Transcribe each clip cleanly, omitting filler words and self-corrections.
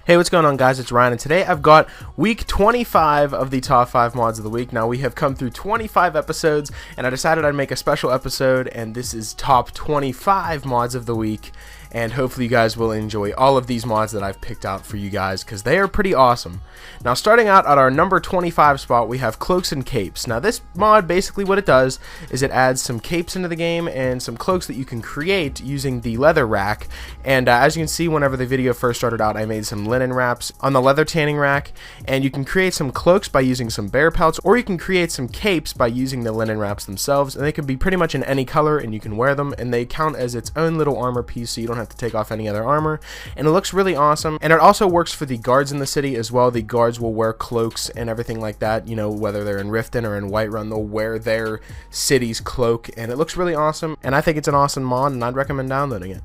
Hey, what's going on, guys? It's Ryan, and today I've got week 25 of the top 5 mods of the week. Now, we have come through 25 episodes, and I decided I'd make a special episode, and this is top 25 mods of the week. And hopefully you guys will enjoy all of these mods that I've picked out for you guys, because they are pretty awesome. Now, starting out at our number 25 spot, we have Cloaks and Capes. Now, this mod, basically what it does is it adds some capes into the game and some cloaks that you can create using the leather rack. And as you can see, whenever the video first started out, I made some linen wraps on the leather tanning rack, and you can create some cloaks by using some bear pelts, or you can create some capes by using the linen wraps themselves, and they can be pretty much in any color, and you can wear them, and they count as its own little armor piece, so you don't have to take off any other armor, and it looks really awesome. And it also works for the guards in the city as well. The guards will wear cloaks and everything like that, you know, whether they're in Riften or in Whiterun, they'll wear their city's cloak, and it looks really awesome, and I think it's an awesome mod, and I'd recommend downloading it.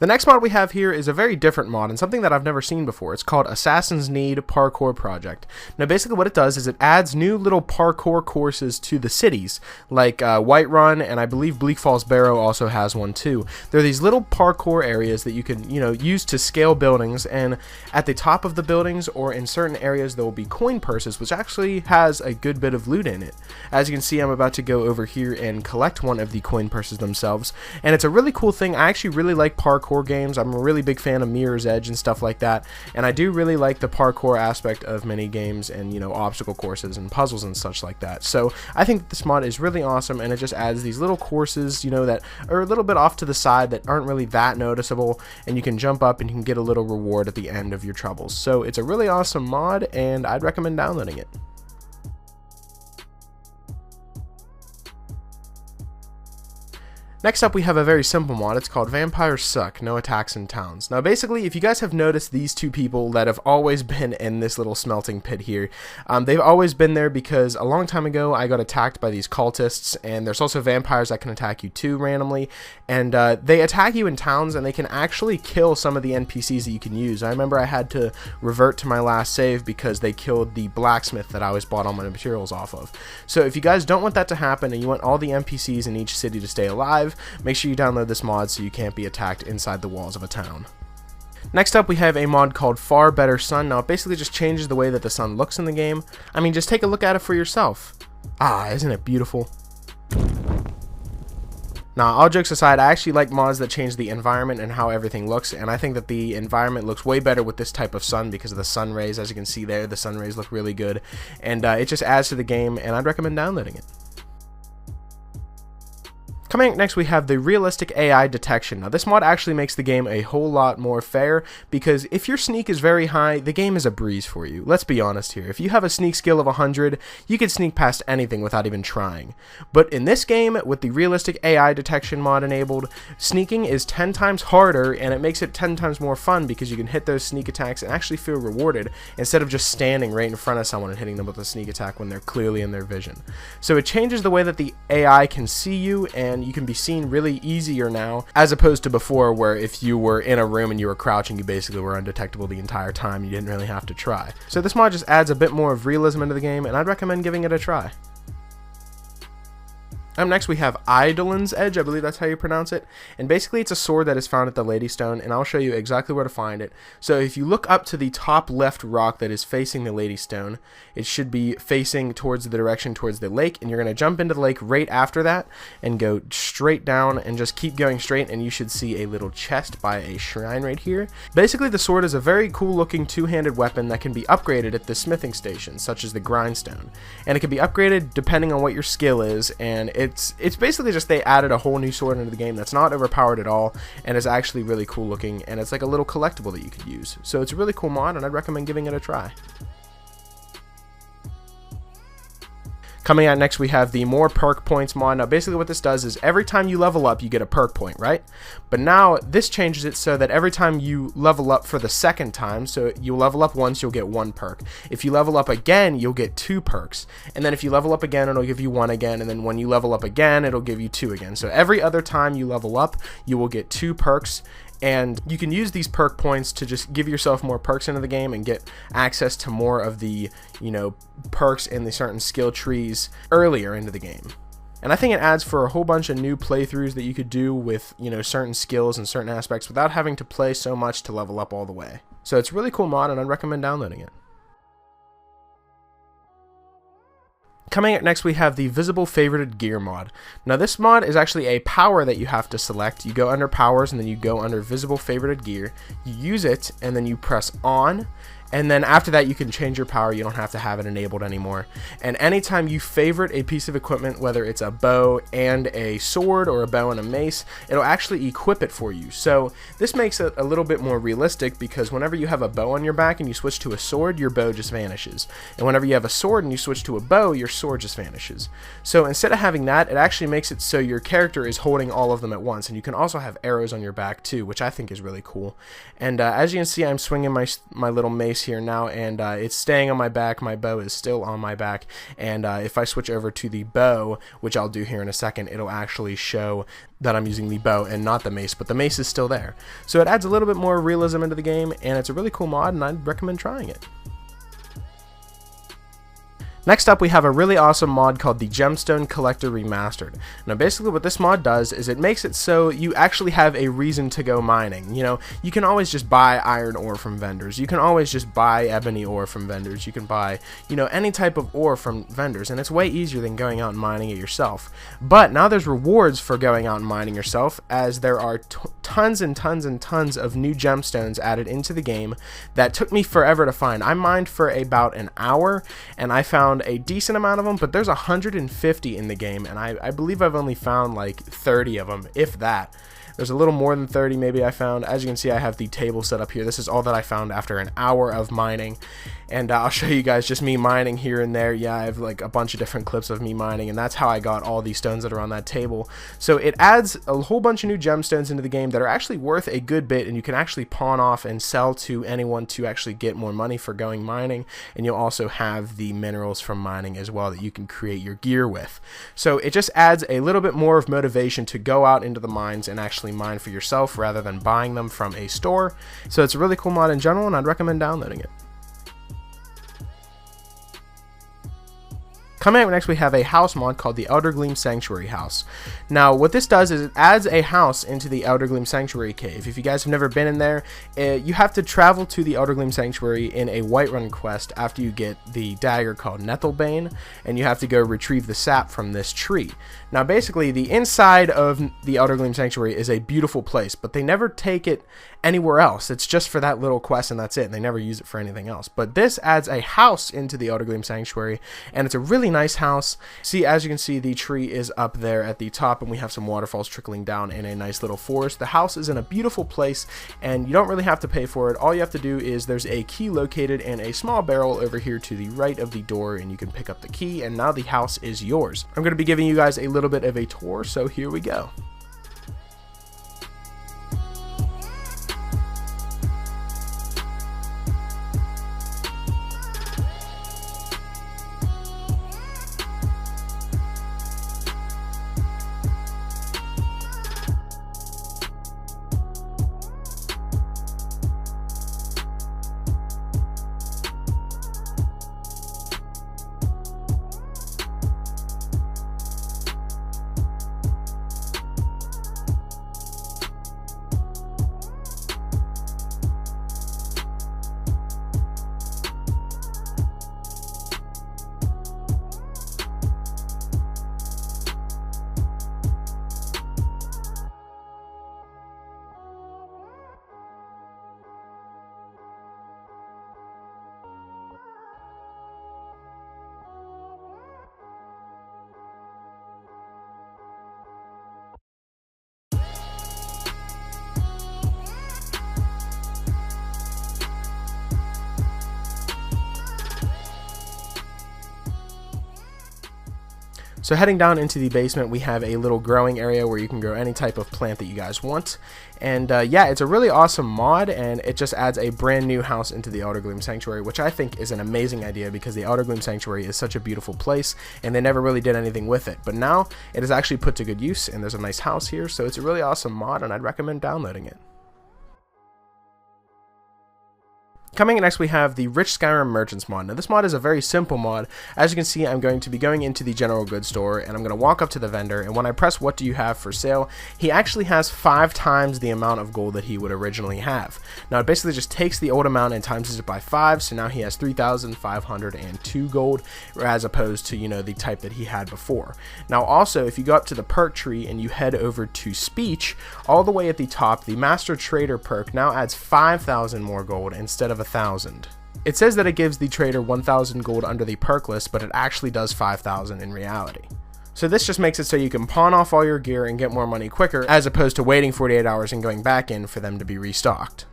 The next mod we have here is a very different mod and something that I've never seen before. It's called Assassin's Need Parkour Project. Now, basically what it does is it adds new little parkour courses to the cities, like Whiterun, and I believe Bleak Falls Barrow also has one too. There are these little parkour areas that you can, use to scale buildings, and at the top of the buildings or in certain areas there will be coin purses, which actually has a good bit of loot in it. As you can see, I'm about to go over here and collect one of the coin purses themselves, and it's a really cool thing. I actually really like parkour games. I'm a really big fan of Mirror's Edge and stuff like that, and I do really like the parkour aspect of mini games and obstacle courses and puzzles and such like that. So I think this mod is really awesome, and it just adds these little courses that are a little bit off to the side that aren't really that noticeable, and you can jump up and you can get a little reward at the end of your troubles. So it's a really awesome mod, and I'd recommend downloading it. Next up, we have a very simple mod. It's called Vampires Suck, No Attacks in Towns. Now, basically, if you guys have noticed these two people that have always been in this little smelting pit here, they've always been there because a long time ago, I got attacked by these cultists, and there's also vampires that can attack you too randomly, and they attack you in towns, and they can actually kill some of the NPCs that you can use. I remember I had to revert to my last save because they killed the blacksmith that I always bought all my materials off of. So if you guys don't want that to happen, and you want all the NPCs in each city to stay alive, make sure you download this mod so you can't be attacked inside the walls of a town. Next up, we have a mod called Far Better Sun. Now, it basically just changes the way that the sun looks in the game. I mean, just take a look at it for yourself. Isn't it beautiful? Now, all jokes aside, I actually like mods that change the environment and how everything looks, and I think that the environment looks way better with this type of sun because of the sun rays. As you can see there, the sun rays look really good, and it just adds to the game, and I'd recommend downloading it. Coming up next, we have the realistic AI detection. Now, this mod actually makes the game a whole lot more fair, because if your sneak is very high, the game is a breeze for you. Let's be honest here. If you have a sneak skill of 100, you can sneak past anything without even trying. But in this game, with the realistic AI detection mod enabled, sneaking is 10 times harder, and it makes it 10 times more fun because you can hit those sneak attacks and actually feel rewarded instead of just standing right in front of someone and hitting them with a sneak attack when they're clearly in their vision. So it changes the way that the AI can see you, and you can be seen really easier now, as opposed to before, where if you were in a room and you were crouching, you basically were undetectable the entire time. You didn't really have to try. So this mod just adds a bit more of realism into the game, and I'd recommend giving it a try. Up next, we have Eidolon's Edge, I believe that's how you pronounce it, and basically it's a sword that is found at the Lady Stone, and I'll show you exactly where to find it. So if you look up to the top left rock that is facing the Lady Stone, it should be facing towards the direction towards the lake, and you're going to jump into the lake right after that and go straight down and just keep going straight, and you should see a little chest by a shrine right here. Basically, the sword is a very cool looking two-handed weapon that can be upgraded at the smithing station, such as the grindstone, and it can be upgraded depending on what your skill is, and it's basically just they added a whole new sword into the game that's not overpowered at all, and is actually really cool looking, and it's like a little collectible that you could use. So it's a really cool mod, and I'd recommend giving it a try. Coming out next, we have the More Perk Points mod. Now, basically what this does is every time you level up, you get a perk point, right? But now this changes it so that every time you level up for the second time, so you level up once, you'll get 1 perk. If you level up again, you'll get 2 perks. And then if you level up again, it'll give you 1 again. And then when you level up again, it'll give you 2 again. So every other time you level up, you will get 2 perks. And you can use these perk points to just give yourself more perks into the game and get access to more of the, perks in the certain skill trees earlier into the game. and I think it adds for a whole bunch of new playthroughs that you could do with, you know, certain skills and certain aspects without having to play so much to level up all the way. So it's a really cool mod, and I'd recommend downloading it. Coming up next, we have the Visible Favorited Gear mod. Now this mod is actually a power that you have to select. You go under powers and then you go under Visible Favorited Gear. You use it and then you press on, and then after that you can change your power. You don't have to have it enabled anymore. And anytime you favorite a piece of equipment, whether it's a bow and a sword or a bow and a mace, it'll actually equip it for you. So this makes it a little bit more realistic, because whenever you have a bow on your back and you switch to a sword, your bow just vanishes. And whenever you have a sword and you switch to a bow, your sword just vanishes. So instead of having that, it actually makes it so your character is holding all of them at once. And you can also have arrows on your back too, which I think is really cool. And as you can see, I'm swinging my little mace here now, and it's staying on my back. My bow is still on my back, and if I switch over to the bow, which I'll do here in a second, it'll actually show that I'm using the bow and not the mace, but the mace is still there. So it adds a little bit more realism into the game, and it's a really cool mod, and I'd recommend trying it. Next up, we have a really awesome mod called the Gemstone Collector Remastered. Now basically what this mod does is it makes it so you actually have a reason to go mining. You know, you can always just buy iron ore from vendors. You can always just buy ebony ore from vendors. You can buy, you know, any type of ore from vendors, and it's way easier than going out and mining it yourself. But now there's rewards for going out and mining yourself, as there are tons and tons and tons of new gemstones added into the game that took me forever to find. I mined for about an hour, and I found a decent amount of them, but there's 150 in the game, and I believe I've only found like 30 of them, if that. There's a little more than 30 maybe I found. As you can see, I have the table set up here. This is all that I found after an hour of mining, and I'll show you guys just me mining here and there. Yeah, I have like a bunch of different clips of me mining, and that's how I got all these stones that are on that table. So it adds a whole bunch of new gemstones into the game that are actually worth a good bit, and you can actually pawn off and sell to anyone to actually get more money for going mining. And you'll also have the minerals from mining as well that you can create your gear with. So it just adds a little bit more of motivation to go out into the mines and actually mine for yourself rather than buying them from a store. So it's a really cool mod in general, and I'd recommend downloading it. Coming up next, we have a house mod called the Eldergleam Sanctuary House. Now, what this does is it adds a house into the Eldergleam Sanctuary Cave. If you guys have never been in there, you have to travel to the Eldergleam Sanctuary in a Whiterun quest after you get the dagger called Nethelbane, and you have to go retrieve the sap from this tree. Now, basically, the inside of the Eldergleam Sanctuary is a beautiful place, but they never take it anywhere else. It's just for that little quest, and that's it. They never use it for anything else. But this adds a house into the Eldergleam Sanctuary, and it's a really nice house. See, as you can see, the tree is up there at the top, and we have some waterfalls trickling down in a nice little forest. The house is in a beautiful place, and you don't really have to pay for it. All you have to do is there's a key located in a small barrel over here to the right of the door, and you can pick up the key, and now the house is yours. I'm going to be giving you guys a little bit of a tour, so here we go. So heading down into the basement, we have a little growing area where you can grow any type of plant that you guys want. And yeah, it's a really awesome mod, and it just adds a brand new house into the Eldergleam Sanctuary, which I think is an amazing idea because the Eldergleam Sanctuary is such a beautiful place, and they never really did anything with it. But now it is actually put to good use, and there's a nice house here, so it's a really awesome mod, and I'd recommend downloading it. Coming in next, we have the Rich Skyrim Merchants mod. Now, this mod is a very simple mod. As you can see, I'm going to be going into the general goods store, and I'm going to walk up to the vendor, and when I press what do you have for sale, he actually has 5 times the amount of gold that he would originally have. Now, it basically just takes the old amount and times it by 5, so now he has 3,502 gold, as opposed to, the type that he had before. Now, also, if you go up to the perk tree and you head over to speech, all the way at the top, the Master Trader perk now adds 5,000 more gold instead of 1,000. It says that it gives the trader 1,000 gold under the perk list, but it actually does 5,000 in reality. So this just makes it so you can pawn off all your gear and get more money quicker, as opposed to waiting 48 hours and going back in for them to be restocked.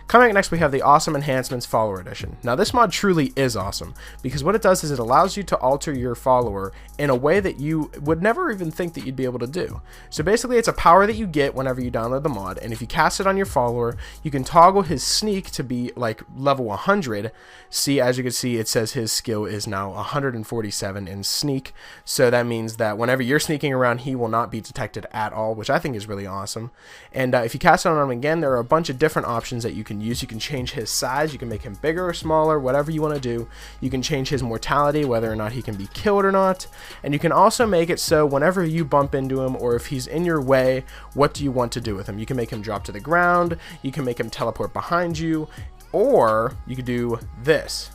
Coming up next, we have the Awesome Enhancements Follower Edition. Now, this mod truly is awesome, because what it does is it allows you to alter your follower in a way that you would never even think that you'd be able to do. So basically, it's a power that you get whenever you download the mod, and if you cast it on your follower, you can toggle his sneak to be like level 100. See, as you can see, it says his skill is now 147 in sneak, so that means that whenever you're sneaking around, he will not be detected at all, which I think is really awesome. And if you cast it on him again, there are a bunch of different options that you can use. You can change his size, you can make him bigger or smaller, whatever you want to do. You can change his mortality, whether or not he can be killed or not, and you can also make it so whenever you bump into him, or if he's in your way, what do you want to do with him? You can make him drop to the ground, you can make him teleport behind you, or you could do this.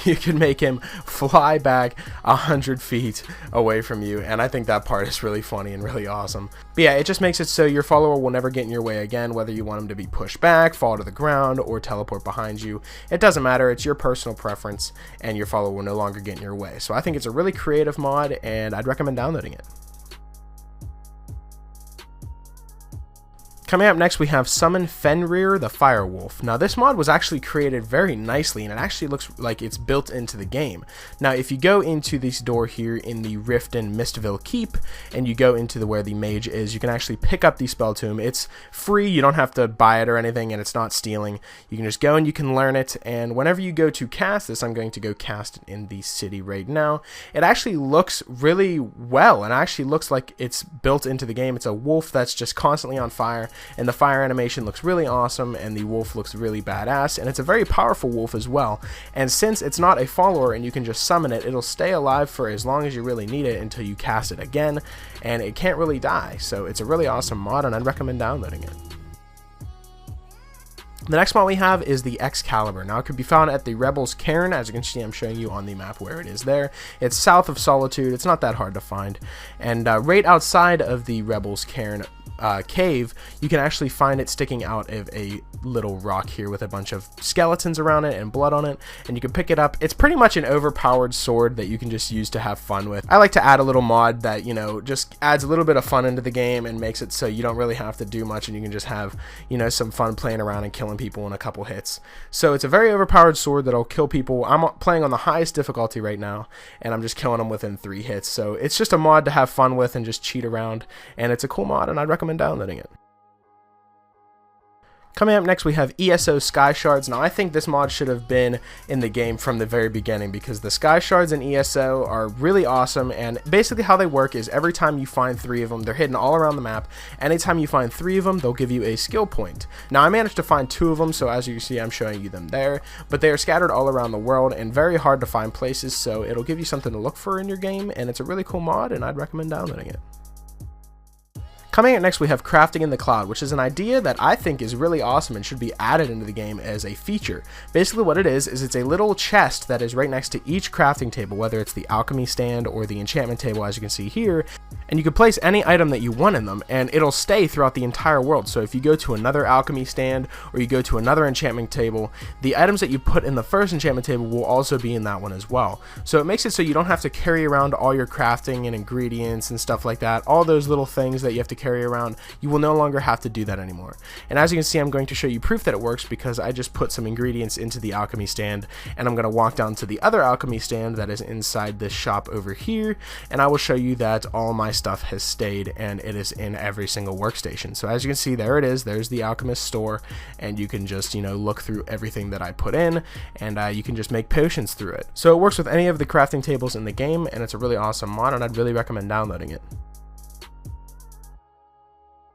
You can make him fly back 100 feet away from you, and I think that part is really funny and really awesome. But yeah, it just makes it so your follower will never get in your way again, whether you want him to be pushed back, fall to the ground, or teleport behind you. It doesn't matter, it's your personal preference, and your follower will no longer get in your way. So I think it's a really creative mod, and I'd recommend downloading it. Coming up next, we have Summon Fenrir the Firewolf. Now, this mod was actually created very nicely, and it actually looks like it's built into the game. Now, if you go into this door here in the Rift and Mistville Keep, and you go into where the mage is, you can actually pick up the spell tomb. It's free, you don't have to buy it or anything, and it's not stealing. You can just go and you can learn it, and whenever you go to cast this, I'm going to go cast it in the city right now. It actually looks really well, and actually looks like it's built into the game. It's a wolf that's just constantly on fire, and the fire animation looks really awesome, and the wolf looks really badass, and it's a very powerful wolf as well. And since it's not a follower and you can just summon it, it'll stay alive for as long as you really need it until you cast it again, and it can't really die. So it's a really awesome mod, and I'd recommend downloading it. The next mod we have is the Excalibur. Now, it can be found at the Rebels Cairn. As you can see, I'm showing you on the map where it is there. It's south of Solitude. It's not that hard to find. And right outside of the Rebels Cairn cave, you can actually find it sticking out of a little rock here with a bunch of skeletons around it and blood on it, and you can pick it up. It's pretty much an overpowered sword that you can just use to have fun with. I like to add a little mod that, just adds a little bit of fun into the game and makes it so you don't really have to do much, and you can just have, some fun playing around and killing people in a couple hits. So it's a very overpowered sword that'll kill people. I'm playing on the highest difficulty right now, and I'm just killing them within 3 hits. So it's just a mod to have fun with and just cheat around, and it's a cool mod, and I'd recommend downloading it. Coming up next, we have ESO skyshards. Now, I think this mod should have been in the game from the very beginning, because the skyshards in ESO are really awesome, and basically how they work is every time you find 3 of them, they're hidden all around the map. Anytime you find 3 of them, they'll give you a skill point. Now, I managed to find 2 of them, so as you see, I'm showing you them there, but they are scattered all around the world and very hard to find places, so it'll give you something to look for in your game, and it's a really cool mod, and I'd recommend downloading it. Coming up next, we have crafting in the cloud, which is an idea that I think is really awesome and should be added into the game as a feature. Basically what it is it's a little chest that is right next to each crafting table, whether it's the alchemy stand or the enchantment table, as you can see here, and you can place any item that you want in them, and it'll stay throughout the entire world. So if you go to another alchemy stand or you go to another enchantment table, the items that you put in the first enchantment table will also be in that one as well. So it makes it so you don't have to carry around all your crafting and ingredients and stuff like that. All those little things that you have to carry around, you will no longer have to do that anymore. And as you can see, I'm going to show you proof that it works, because I just put some ingredients into the alchemy stand, and I'm going to walk down to the other alchemy stand that is inside this shop over here, and I will show you that all my stuff has stayed and it is in every single workstation. So as you can see, there it is. There's the alchemist store, and you can just look through everything that I put in, and you can just make potions through it. So it works with any of the crafting tables in the game, and it's a really awesome mod, and I'd really recommend downloading it.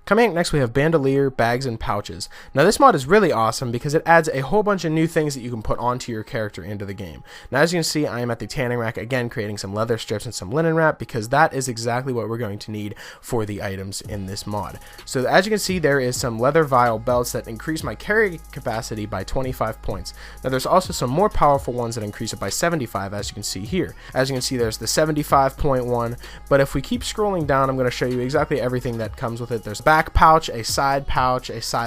Coming up next, we have Bandolier, Bags, and Pouches. Now this mod is really awesome because it adds a whole bunch of new things that you can put onto your character into the game. Now as you can see, I am at the tanning rack again, creating some leather strips and some linen wrap because that is exactly what we're going to need for the items in this mod. So as you can see, there is some leather vial belts that increase my carry capacity by 25 points. Now there's also some more powerful ones that increase it by 75, as you can see here. As you can see, there's the 75-point one, but if we keep scrolling down, I'm going to show you exactly everything that comes with it. There's back pouch, a side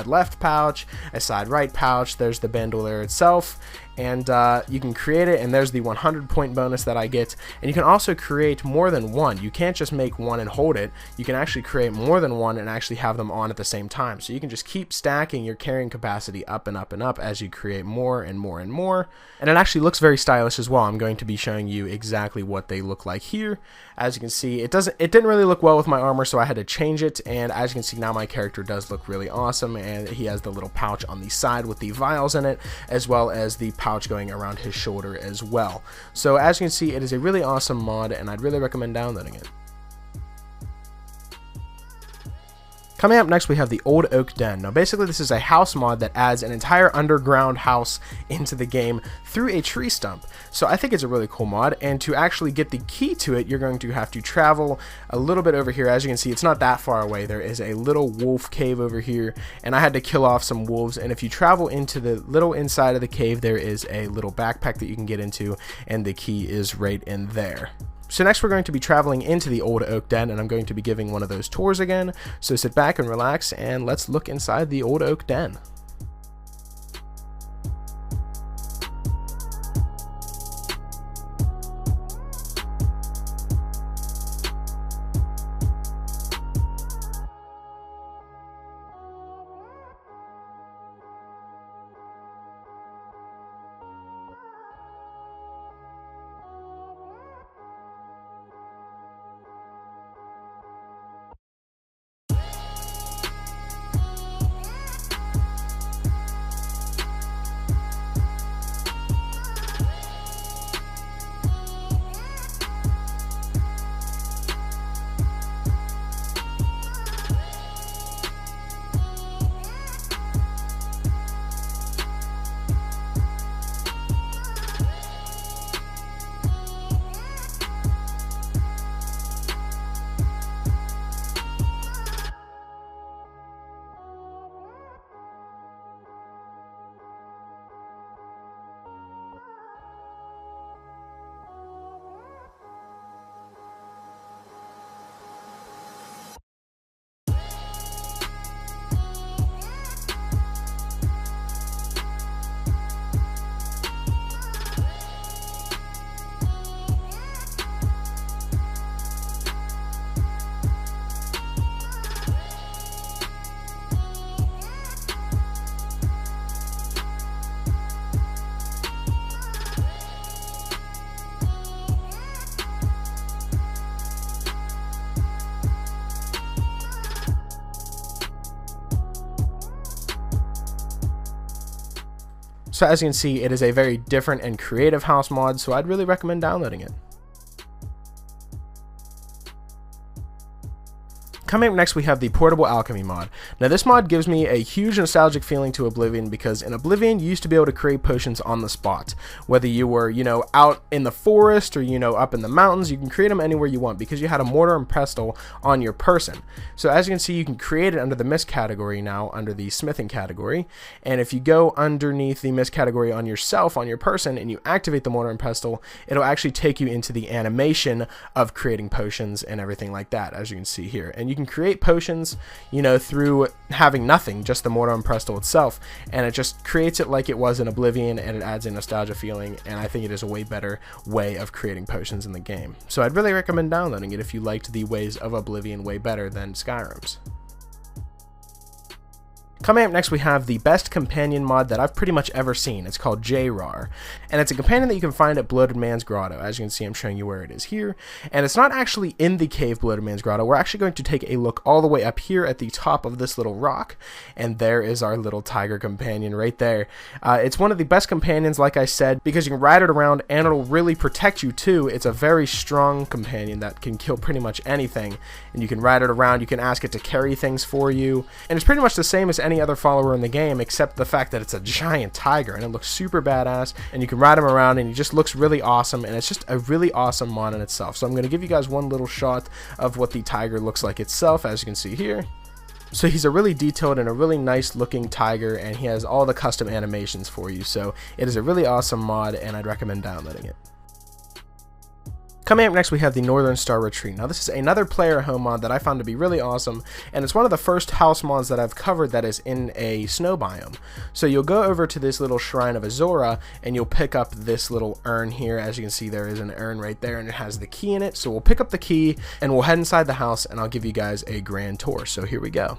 left pouch, a side right pouch. There's the bandolier itself, and you can create it, and there's the 100-point bonus that I get. And you can also create more than one. You can't just make one and hold it. You can actually create more than one and actually have them on at the same time. So you can just keep stacking your carrying capacity up and up and up as you create more and more and more. And it actually looks very stylish as well. I'm going to be showing you exactly what they look like here. As you can see, it didn't really look well with my armor, so I had to change it. And as you can see, now my character does look really awesome, and he has the little pouch on the side with the vials in it, as well as the pouch going around his shoulder as well. So as you can see, it is a really awesome mod, and I'd really recommend downloading it. Coming up next, we have the Old Oak Den. Now basically this is a house mod that adds an entire underground house into the game through a tree stump. So I think it's a really cool mod, and to actually get the key to it, you're going to have to travel a little bit over here. As you can see, it's not that far away. There is a little wolf cave over here, and I had to kill off some wolves. And if you travel into the little inside of the cave, there is a little backpack that you can get into, and the key is right in there. So next we're going to be traveling into the Old Oak Den, and I'm going to be giving one of those tours again. So sit back and relax, and let's look inside the Old Oak Den. So as you can see, it is a very different and creative house mod, so I'd really recommend downloading it. Coming up next, we have the Portable Alchemy mod. Now this mod gives me a huge nostalgic feeling to Oblivion, because in Oblivion you used to be able to create potions on the spot. Whether you were, out in the forest or, up in the mountains, you can create them anywhere you want because you had a mortar and pestle on your person. So as you can see, you can create it under the mist category now, under the smithing category. And if you go underneath the mist category on yourself, on your person, and you activate the mortar and pestle, it'll actually take you into the animation of creating potions and everything like that, as you can see here. And you can create potions, through having nothing, just the mortar and pestle itself, and it just creates it like it was in Oblivion, and it adds a nostalgia feeling, and I think it is a way better way of creating potions in the game. So I'd really recommend downloading it if you liked the ways of Oblivion way better than Skyrim's. Coming up next, we have the best companion mod that I've pretty much ever seen. It's called JRAR, and it's a companion that you can find at Bloated Man's Grotto. As you can see, I'm showing you where it is here, and it's not actually in the cave Bloated Man's Grotto. We're actually going to take a look all the way up here at the top of this little rock, and there is our little tiger companion right there. It's one of the best companions, like I said, because you can ride it around, and it'll really protect you too. It's a very strong companion that can kill pretty much anything, and you can ride it around. You can ask it to carry things for you, and it's pretty much the same as any other follower in the game, except the fact that it's a giant tiger and it looks super badass, and you can ride him around and he just looks really awesome, and it's just a really awesome mod in itself. So I'm going to give you guys one little shot of what the tiger looks like itself, as you can see here. So he's a really detailed and a really nice looking tiger, and he has all the custom animations for you, so it is a really awesome mod, and I'd recommend downloading it. Coming up next, we have the Northern Star Retreat. Now, this is another player home mod that I found to be really awesome, and it's one of the first house mods that I've covered that is in a snow biome. So you'll go over to this little Shrine of Azora, and you'll pick up this little urn here. As you can see, there is an urn right there, and it has the key in it. So we'll pick up the key, and we'll head inside the house, and I'll give you guys a grand tour. So here we go.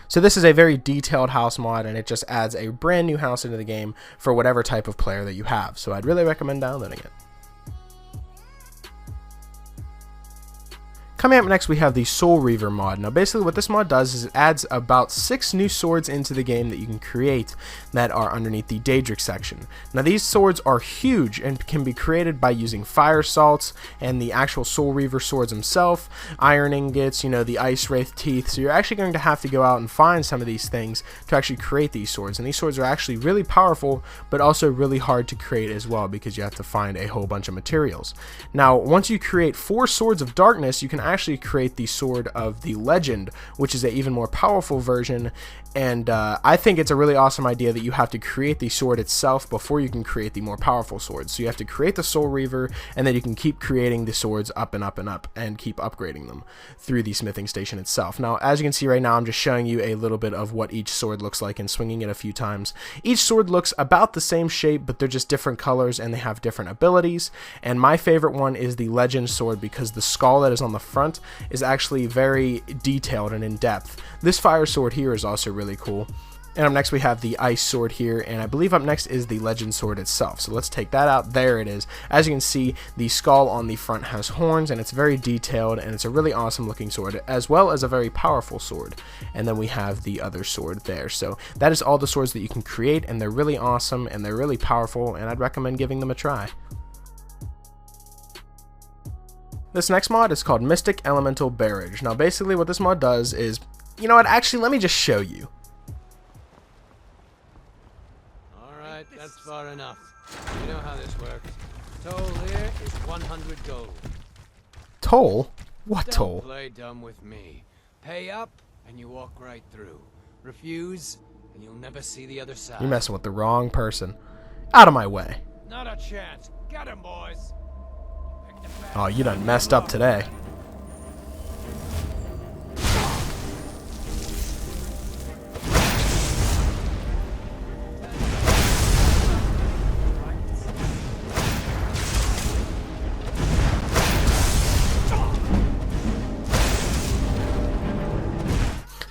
So this is a very detailed house mod, and it just adds a brand new house into the game for whatever type of player that you have. So I'd really recommend downloading it. Coming up next, we have the Soul Reaver mod. Now basically what this mod does is it adds about 6 new swords into the game that you can create that are underneath the Daedric section. Now these swords are huge and can be created by using fire salts and the actual Soul Reaver swords himself, iron ingots, the Ice Wraith teeth. So you're actually going to have to go out and find some of these things to actually create these swords. And these swords are actually really powerful, but also really hard to create as well, because you have to find a whole bunch of materials. Now once you create 4 swords of darkness, you can actually create the Sword of the Legend, which is an even more powerful version, and I think it's a really awesome idea that you have to create the sword itself before you can create the more powerful swords. So you have to create the Soul Reaver, and then you can keep creating the swords up and up and up, and keep upgrading them through the smithing station itself. Now as you can see right now, I'm just showing you a little bit of what each sword looks like and swinging it a few times. Each sword looks about the same shape, but they're just different colors and they have different abilities, and my favorite one is the Legend sword, because the skull that is on the front is actually very detailed and in depth. This fire sword here is also really cool. And up next we have the ice sword here, and I believe up next is the Legend sword itself. So let's take that out. There it is. As you can see, the skull on the front has horns, and it's very detailed, and it's a really awesome looking sword, as well as a very powerful sword. And then we have the other sword there. So that is all the swords that you can create, and they're really awesome and they're really powerful, and I'd recommend giving them a try. This next mod is called Mystic Elemental Barrage. Now basically what this mod does is, you know what, actually let me just show you. Alright, that's far enough. You know how this works. Toll here is 100 gold. Toll? What Don't toll? play dumb with me. Pay up and you walk right through. Refuse and you'll never see the other side. You're messing with the wrong person. Out of my way. Not a chance. Get him, boys. Oh, you done messed up today.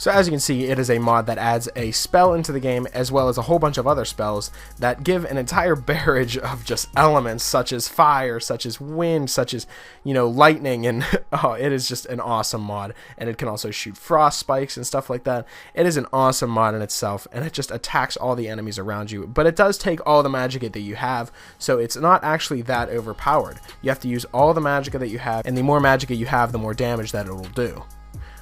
So as you can see, it is a mod that adds a spell into the game as well as a whole bunch of other spells that give an entire barrage of just elements such as fire, such as wind, such as, you know, lightning, and oh, it is just an awesome mod. And it can also shoot frost spikes and stuff like that. It is an awesome mod in itself, and it just attacks all the enemies around you. But it does take all the magicka that you have, so it's not actually that overpowered. You have to use all the magicka that you have, and the more magicka you have, the more damage that it will do.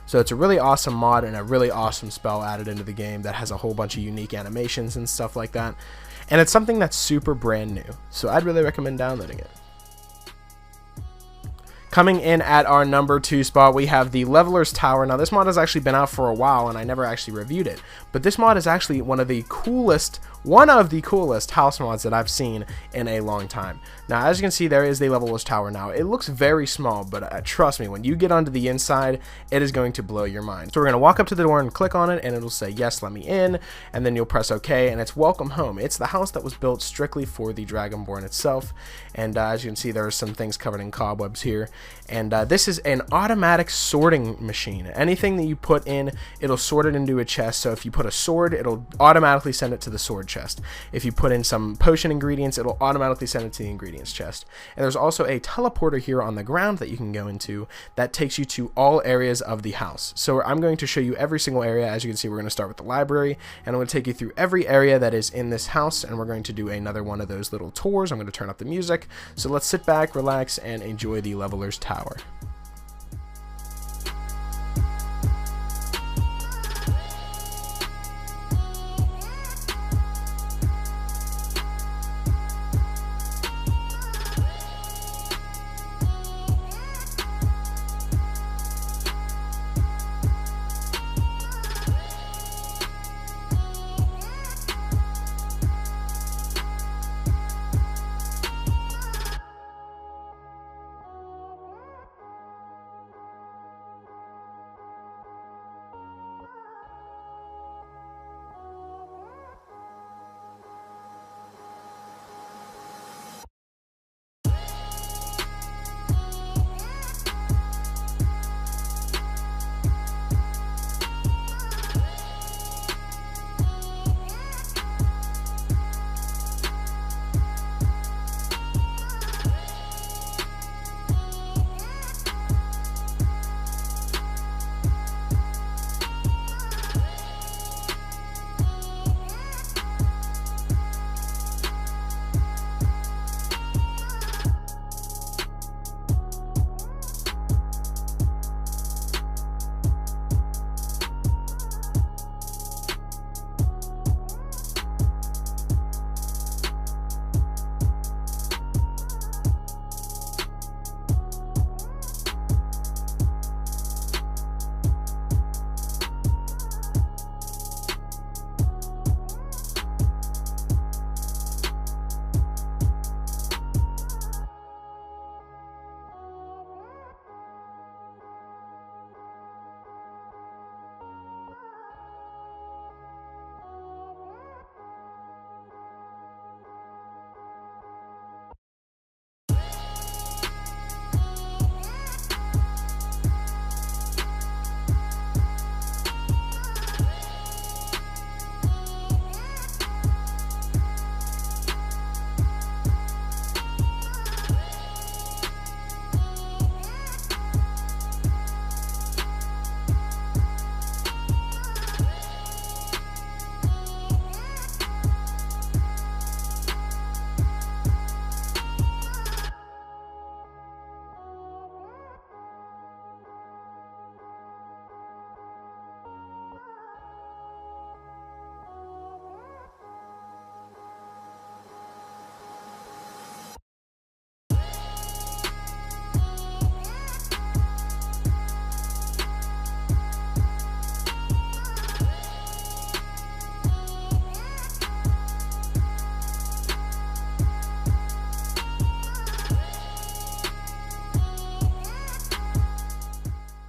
So it's a really awesome mod and a really awesome spell added into the game that has a whole bunch of unique animations and stuff like that. And it's something that's super brand new, so I'd really recommend downloading it. Coming in at our number 2 spot, we have the Leveler's Tower. Now this mod has actually been out for a while and I never actually reviewed it, but this mod is actually one of the coolest house mods that I've seen in a long time. Now as you can see, there is the Leveler's Tower now. It looks very small, but trust me, when you get onto the inside, it is going to blow your mind. So we're going to walk up to the door and click on it, and it'll say yes, let me in, and then you'll press OK, and it's welcome home. It's the house that was built strictly for the Dragonborn itself, and as you can see, there are some things covered in cobwebs here. And this is an automatic sorting machine. Anything that you put in, it'll sort it into a chest. So if you put a sword, it'll automatically send it to the sword chest. If you put in some potion ingredients, it'll automatically send it to the ingredients chest. And there's also a teleporter here on the ground that you can go into that takes you to all areas of the house. So I'm going to show you every single area. As you can see, we're going to start with the library, and I'm going to take you through every area that is in this house, and we're going to do another one of those little tours. I'm going to turn up the music. So let's sit back, relax, and enjoy the Leveler's Tower.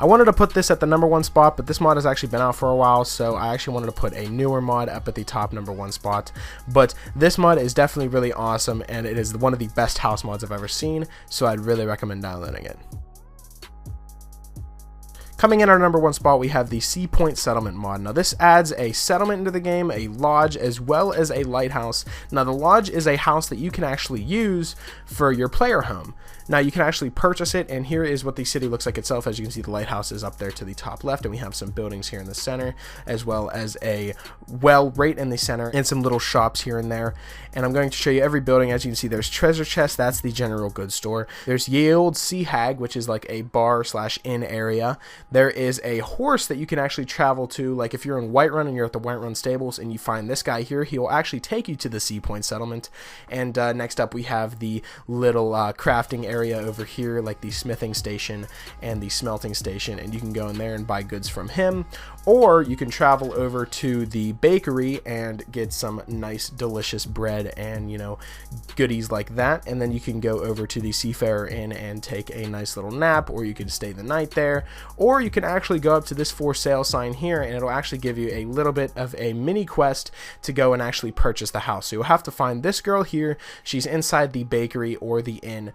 I wanted to put this at the number 1 spot, but this mod has actually been out for a while, so I actually wanted to put a newer mod up at the top number 1 spot. But this mod is definitely really awesome, and it is one of the best house mods I've ever seen, so I'd really recommend downloading it. Coming in our number 1 spot, we have the SeaPoint settlement mod. Now this adds a settlement into the game, a lodge, as well as a lighthouse. Now the lodge is a house that you can actually use for your player home. Now you can actually purchase it, and here is what the city looks like itself. As you can see, the lighthouse is up there to the top left, and we have some buildings here in the center, as well as a well right in the center, and some little shops here and there. And I'm going to show you every building. As you can see, there's treasure chest, that's the general goods store. There's Ye Olde Sea Hag, which is like a bar / inn area. There is a horse that you can actually travel to, like if you're in Whiterun and you're at the Whiterun stables and you find this guy here, he will actually take you to the SeaPoint settlement. And next up we have the little crafting area over here, like the smithing station and the smelting station, and you can go in there and buy goods from him, or you can travel over to the bakery and get some nice delicious bread and, you know, goodies like that. And then you can go over to the Seafarer Inn and take a nice little nap, or you can stay the night there, or you can actually go up to this for sale sign here, and it'll actually give you a little bit of a mini quest to go and actually purchase the house. So you'll have to find this girl here. She's inside the bakery or the inn,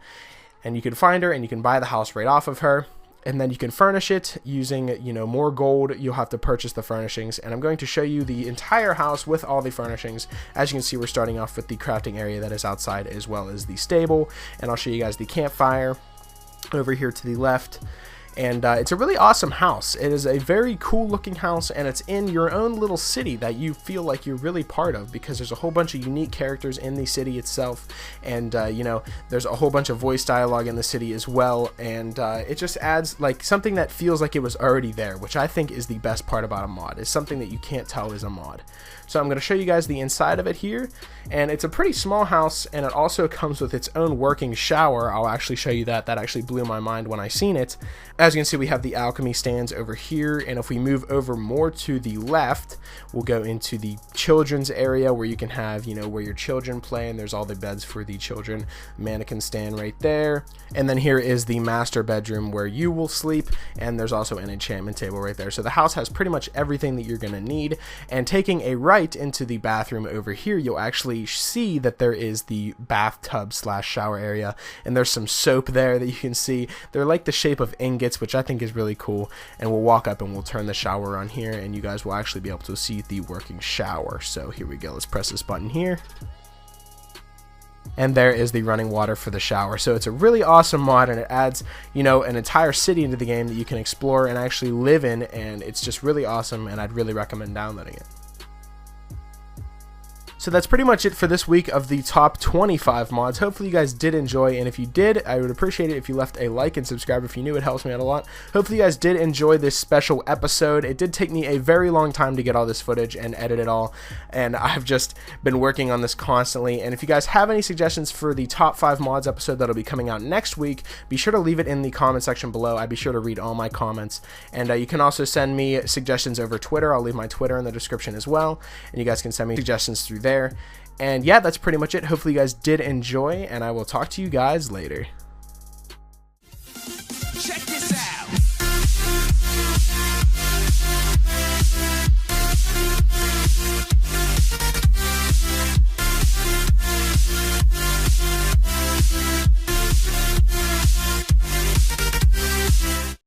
and you can find her and you can buy the house right off of her. And then you can furnish it using, you know, more gold. You'll have to purchase the furnishings, and I'm going to show you the entire house with all the furnishings. As you can see, we're starting off with the crafting area that is outside, as well as the stable, and I'll show you guys the campfire over here to the left. And it's a really awesome house. It is a very cool looking house, and it's in your own little city that you feel like you're really part of, because there's a whole bunch of unique characters in the city itself, and you know, there's a whole bunch of voice dialogue in the city as well, and it just adds like something that feels like it was already there, which I think is the best part about a mod. It's something that you can't tell is a mod. So I'm going to show you guys the inside of it here, and it's a pretty small house, and it also comes with its own working shower. I'll actually show you that. That actually blew my mind when I seen it. As you can see, we have the alchemy stands over here, and if we move over more to the left, we'll go into the children's area where you can have, you know, where your children play, and there's all the beds for the children. Mannequin stand right there, and then here is the master bedroom where you will sleep, and there's also an enchantment table right there. So the house has pretty much everything that you're going to need. And taking a right into the bathroom over here, you'll actually see that there is the bathtub / shower area, and there's some soap there that you can see. They're like the shape of ingots, which I think is really cool. And we'll walk up and we'll turn the shower on here, and you guys will actually be able to see the working shower. So here we go. Let's press this button here, and there is the running water for the shower. So it's a really awesome mod, and it adds, you know, an entire city into the game that you can explore and actually live in, and it's just really awesome, and I'd really recommend downloading it. So that's pretty much it for this week of the top 25 mods. Hopefully you guys did enjoy, and if you did, I would appreciate it if you left a like and subscribe if you knew. It helps me out a lot. Hopefully you guys did enjoy this special episode. It did take me a very long time to get all this footage and edit it all, and I've just been working on this constantly. And if you guys have any suggestions for the top 5 mods episode that'll be coming out next week, be sure to leave it in the comment section below. I'd be sure to read all my comments, and you can also send me suggestions over Twitter. I'll leave my Twitter in the description as well, and you guys can send me suggestions through there. And yeah, that's pretty much it. Hopefully you guys did enjoy, and I will talk to you guys later.